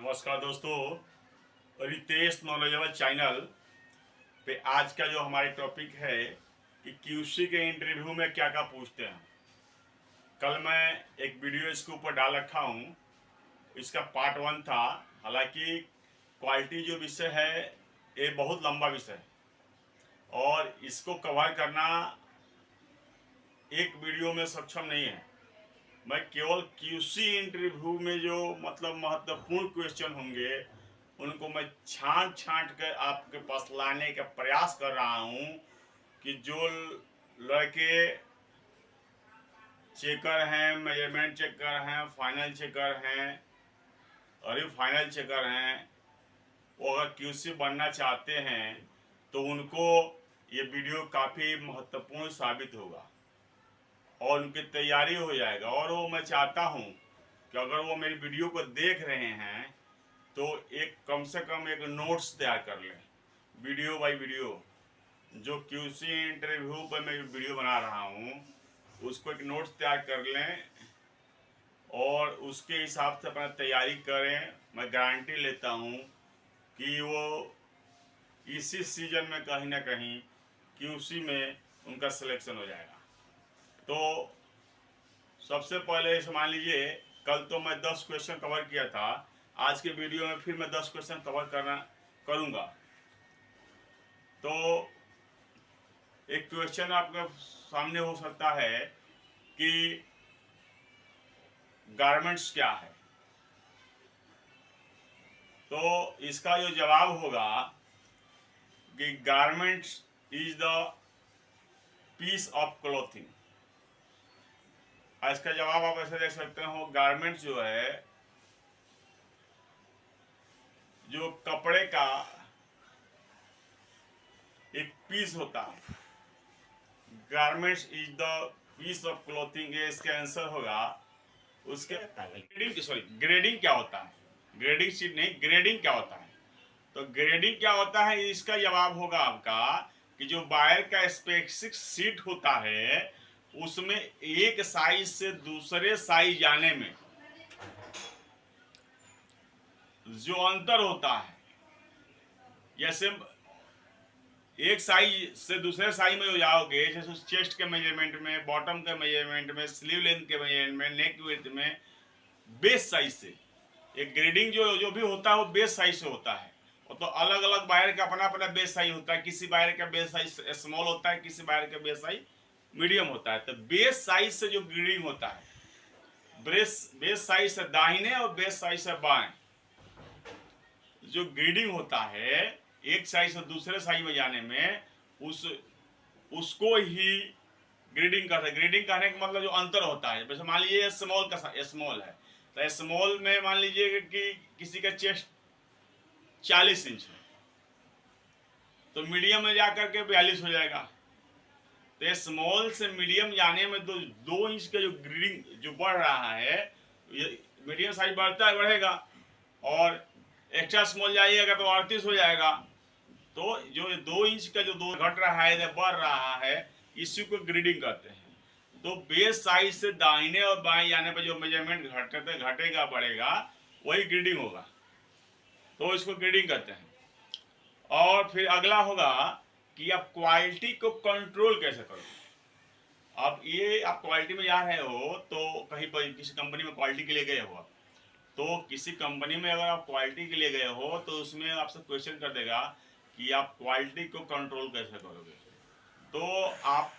नमस्कार दोस्तों, Ritesh knowledgeable channel पे आज का जो हमारे टॉपिक है कि क्यूसी के इंटरव्यू में क्या क्या पूछते हैं। कल मैं एक वीडियो इसके ऊपर डाल रखा हूँ। इसका पार्ट 1 था। हालांकि क्वालिटी जो विषय है ये बहुत लंबा विषय है और इसको कवर करना एक वीडियो में सक्षम नहीं है। मैं केवल क्यूसी इंटरव्यू में जो महत्वपूर्ण क्वेश्चन होंगे उनको मैं छांट छांट कर आपके पास लाने का प्रयास कर रहा हूं कि जो लड़के चेकर हैं, मेजरमेंट चेकर हैं, फाइनल चेकर हैं और ये फाइनल चेकर हैं, वो अगर क्यूसी बनना चाहते हैं तो उनको ये वीडियो काफ़ी महत्वपूर्ण साबित होगा और उनकी तैयारी हो जाएगा। और वो मैं चाहता हूँ कि अगर वो मेरी वीडियो को देख रहे हैं तो एक कम से कम एक नोट्स तैयार कर लें, वीडियो बाय वीडियो। जो क्यूसी इंटरव्यू पर मैं वीडियो बना रहा हूँ उसको एक नोट्स तैयार कर लें और उसके हिसाब से अपना तैयारी करें। मैं गारंटी लेता हूँ कि वो इसी सीजन में कहीं ना कहीं क्यूसी में उनका सिलेक्शन हो जाएगा। तो सबसे पहले इसे मान लीजिए, कल तो मैं 10 क्वेश्चन कवर किया था, आज के वीडियो में फिर मैं 10 क्वेश्चन कवर करूंगा। तो एक क्वेश्चन आपके सामने हो सकता है कि गारमेंट्स क्या है। तो इसका जो जवाब होगा कि garments is the piece of clothing. इसका जवाब आप ऐसे देख सकते हो, गारमेंट्स जो है जो कपड़े का एक पीस होता है। Garments is the piece of clothing, ये इसका आंसर होगा। उसके ग्रेडिंग क्या होता है, ग्रेडिंग शीट नहीं, ग्रेडिंग क्या होता है। तो ग्रेडिंग क्या होता है, इसका जवाब होगा आपका कि जो बायर का स्पेसिफिक शीट होता है उसमें एक साइज से दूसरे साइज जाने में जो अंतर होता है, जैसे एक साइज से दूसरे साइज में हो जाओगे, जैसे चेस्ट के मेजरमेंट में, बॉटम के मेजरमेंट में, स्लीव लेंथ के मेजरमेंट में, नेक विड्थ में, बेस साइज से एक ग्रेडिंग जो भी होता है वो बेस साइज से होता है। और तो अलग अलग बायर का अपना अपना बेस साइज होता है। किसी बायर का बेस साइज स्मॉल होता है, किसी बायर का बेस साइज मीडियम होता है। तो बेस साइज से जो ग्रेडिंग होता है, बेस साइज से दाहिने और बेस साइज से बाएं जो ग्रेडिंग होता है, एक साइज से दूसरे साइज में जाने में, उसको ही ग्रेडिंग कहते हैं। ग्रेडिंग कहने का मतलब जो अंतर होता है। जैसे मान लीजिए स्मॉल का स्मॉल है, तो स्मॉल में मान लीजिए कि किसी का चेस्ट 40 इंच है तो मीडियम में जाकर के 42 हो जाएगा। तो स्मॉल से मीडियम जाने में 2 इंच का जो ग्रेडिंग जो बढ़ रहा है, मीडियम साइज बढ़ेगा और एक्स्ट्रा स्मॉल जाइएगा तो 38 हो जाएगा। तो जो 2 इंच का जो 2 घट रहा है, बढ़ रहा है, इसी को ग्रेडिंग कहते हैं। तो बेस साइज से दाहिने और बाएं जाने पर जो मेजरमेंट घटेगा बढ़ेगा, वही ग्रेडिंग होगा। तो इसको ग्रेडिंग कहते हैं। और फिर अगला होगा कि आप क्वालिटी को कंट्रोल कैसे करोगे। अब ये आप क्वालिटी में जा रहे हो तो कहीं पर किसी कंपनी में क्वालिटी के लिए गए हो, तो किसी कंपनी में अगर आप क्वालिटी के लिए गए हो तो उसमें आपसे क्वेश्चन कर देगा कि आप क्वालिटी को कंट्रोल कैसे करोगे। तो आप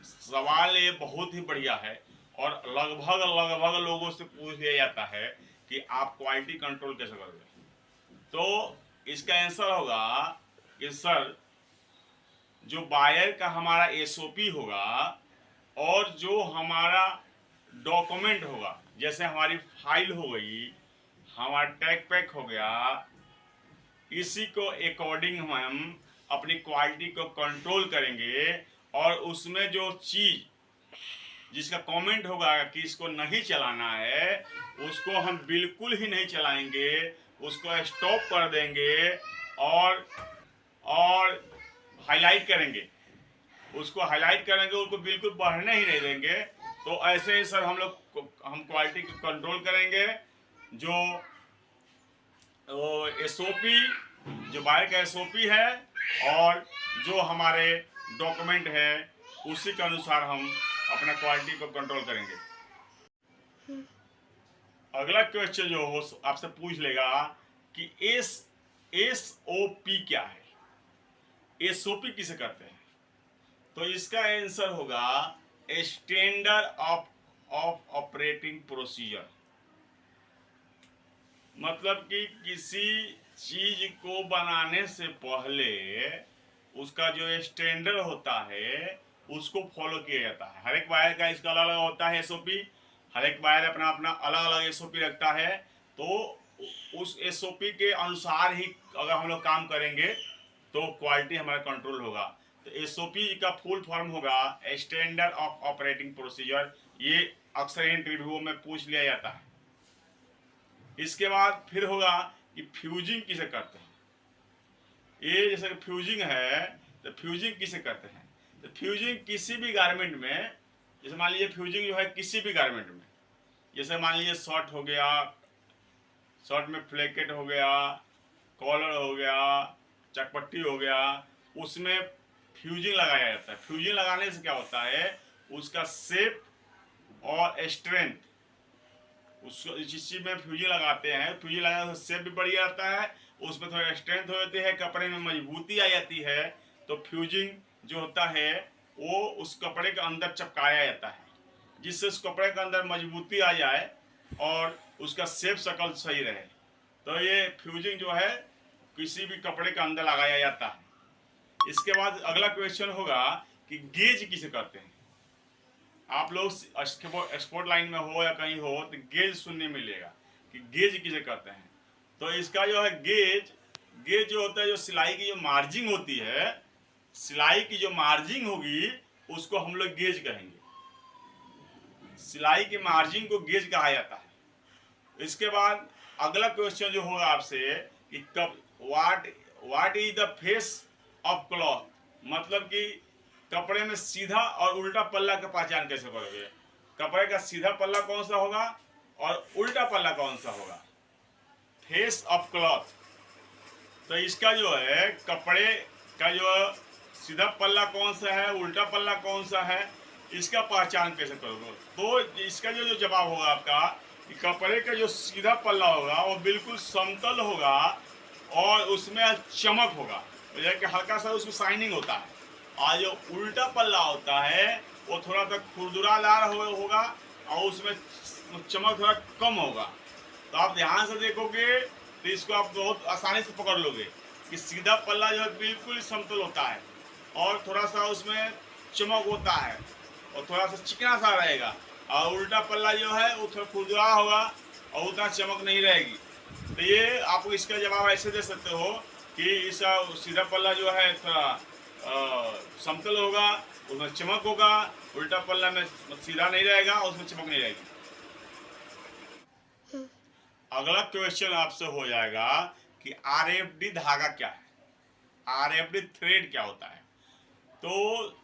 सवाल ये बहुत ही बढ़िया है और लगभग लोगों से पूछ लिया जाता है कि आप क्वालिटी कंट्रोल कैसे करोगे। तो इसका आंसर होगा कि सर, जो बायर का हमारा एसओपी होगा और जो हमारा डॉक्यूमेंट होगा, जैसे हमारी फाइल हो गई, हमारा टैग पैक हो गया, इसी को अकॉर्डिंग हम अपनी क्वालिटी को कंट्रोल करेंगे। और उसमें जो चीज जिसका कमेंट होगा कि इसको नहीं चलाना है, उसको हम बिल्कुल ही नहीं चलाएंगे, उसको स्टॉप कर देंगे और हाईलाइट करेंगे, उसको बिल्कुल बढ़ने ही नहीं देंगे। तो ऐसे ही सर हम क्वालिटी को कंट्रोल करेंगे। जो वो एसओपी, जो बायर का एसओपी है और जो हमारे डॉक्यूमेंट है, उसी के अनुसार हम अपना क्वालिटी को कंट्रोल करेंगे। अगला क्वेश्चन जो हो आपसे पूछ लेगा कि एसओपी क्या है, एसओपी किसे कहते हैं। तो इसका आंसर होगा स्टैंडर्ड ऑफ ऑपरेटिंग प्रोसीजर। मतलब कि किसी चीज को बनाने से पहले उसका जो स्टैंडर्ड होता है उसको फॉलो किया जाता है। हर एक बायर का इसका अलग अलग होता है एसओपी, हर एक बायर अपना अपना अलग अलग एसओपी रखता है। तो उस एसओपी के अनुसार ही अगर हम लोग काम करेंगे तो क्वालिटी हमारा कंट्रोल होगा। तो एसओपी का फुल फॉर्म होगा स्टैंडर्ड ऑफ ऑपरेटिंग प्रोसीजर। ये अक्सर इंटरव्यू में पूछ लिया जाता है। इसके बाद फिर होगा कि फ्यूजिंग किसे करते हैं। ये जैसे कि फ्यूजिंग है, तो फ्यूजिंग किसे करते हैं। तो फ्यूजिंग किसी भी गारमेंट में, जैसे मान लीजिए फ्यूजिंग जो है किसी भी गारमेंट में, जैसे मान लीजिए शर्ट हो गया, शर्ट में फ्लैकेट हो गया, कॉलर हो गया, चकपट्टी हो गया, उसमें फ्यूजिंग लगाया जाता है। फ्यूजिंग लगाने से क्या होता है, उसका शेप और स्ट्रेंथ, उसको जिस चीज में फ्यूजिंग लगाते हैं, फ्यूजिंग लगाने से शेप भी बढ़ जाता है, उसमें थोड़ा स्ट्रेंथ हो जाती है, कपड़े में मजबूती आ जाती है। तो फ्यूजिंग जो होता है वो उस कपड़े के अंदर चिपकाया जाता है, जिससे उस कपड़े के अंदर मजबूती आ जाए और उसका शेप शकल सही रहे। तो ये फ्यूजिंग जो है किसी भी कपड़े के अंदर लगाया जाता है। इसके बाद अगला क्वेश्चन होगा कि गेज किसे कहते हैं। आप लोग एक्सपोर्ट लाइन में हो या कहीं हो तो गेज सुनने मिलेगा कि गेज किसे कहते हैं। तो इसका जो है गेज, गेज जो होता है, जो सिलाई की जो मार्जिंग होती है, सिलाई की जो मार्जिंग होगी उसको हम लोग गेज कहेंगे। सिलाई की मार्जिंग को गेज कहा जाता है। इसके बाद अगला क्वेश्चन जो होगा आपसे कि कब what is the face of cloth, मतलब कि कपड़े में सीधा और उल्टा पल्ला का पहचान कैसे करोगे। कपड़े का सीधा पल्ला कौन सा होगा और उल्टा पल्ला कौन सा होगा, फेस ऑफ क्लॉथ। तो इसका जो है कपड़े का जो सीधा पल्ला कौन सा है, उल्टा पल्ला कौन सा है, इसका पहचान कैसे करोगे। तो इसका जो जवाब होगा आपका कि कपड़े का जो सीधा पल्ला होगा वो बिल्कुल समतल होगा और उसमें चमक होगा, कि हल्का सा उसमें शाइनिंग होता है। और जो उल्टा पल्ला होता है वो थोड़ा सा खुरदुरादार होगा और उसमें चमक थोड़ा कम होगा। तो आप ध्यान से देखोगे तो इसको आप बहुत आसानी से पकड़ लोगे कि सीधा पल्ला जो है बिल्कुल समतल होता है और थोड़ा सा उसमें चमक होता है और थोड़ा सा चिकना सा रहेगा, और उल्टा पल्ला जो है वो थोड़ा खुरदुरा होगा और उतना चमक नहीं रहेगी। तो ये आप इसका जवाब ऐसे दे सकते हो कि इसका सीधा पल्ला जो है थोड़ा समतल होगा, उसमें चमक होगा, उल्टा पल्ला में सीधा नहीं रहेगा, उसमें चमक नहीं रहेगी। अगला क्वेश्चन आपसे हो जाएगा कि आरएफडी धागा क्या है, आरएफडी थ्रेड क्या होता है। तो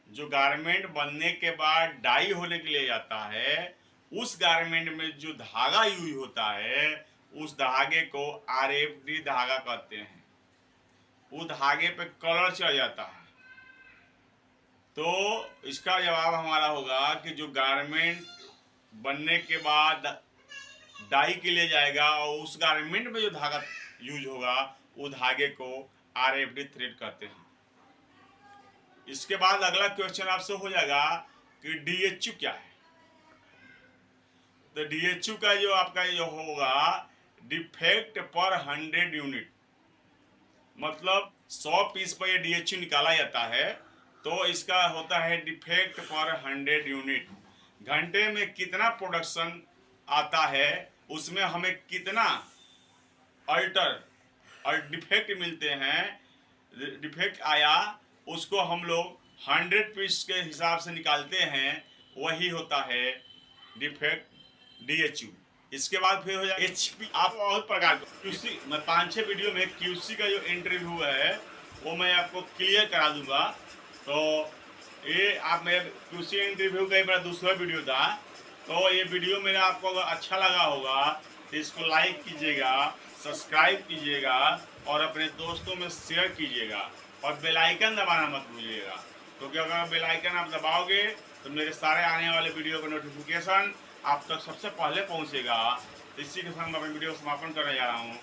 जो गारमेंट बनने के बाद डाई होने के लिए जाता है, उस गारमेंट में जो धागा यूज होता है उस धागे को आरएफडी धागा कहते हैं। वो धागे पे कलर चढ़ जाता है। तो इसका जवाब हमारा होगा कि जो गारमेंट बनने के बाद डाई के लिए जाएगा और उस गारमेंट में जो धागा यूज होगा वो धागे को आरएफडी थ्रेड कहते हैं। इसके बाद अगला क्वेश्चन आपसे हो जाएगा कि डीएचयू क्या है। तो डीएचयू का जो आपका जो होगा डिफेक्ट पर 100 यूनिट, मतलब 100 पीस पर ये डीएचयू निकाला जाता है। तो इसका होता है डिफेक्ट पर 100 यूनिट। घंटे में कितना प्रोडक्शन आता है उसमें हमें कितना अल्टर और डिफेक्ट मिलते हैं, डिफेक्ट आया उसको हम लोग 100 पीस के हिसाब से निकालते हैं, वही होता है डिफेक्ट डीएचयू। इसके बाद फिर हो जाए एचपी। आप बहुत प्रकार का क्यूसी, मैं 5-6 वीडियो में क्यूसी का जो इंटरव्यू है वो मैं आपको क्लियर करा दूंगा। तो ये आप मेरे क्यूसी इंटरव्यू का मेरा दूसरा वीडियो था। तो ये वीडियो मेरा आपको अगर अच्छा लगा होगा तो इसको लाइक कीजिएगा, सब्सक्राइब कीजिएगा और अपने दोस्तों में शेयर कीजिएगा और बेल आइकन दबाना मत भूलिएगा, क्योंकि अगर बेल आइकन आप दबाओगे तो मेरे सारे आने वाले वीडियो का नोटिफिकेशन आप तक सबसे पहले पहुंचेगा। तो इसी के साथ मैं अपनी वीडियो समापन करने जा रहा हूँ।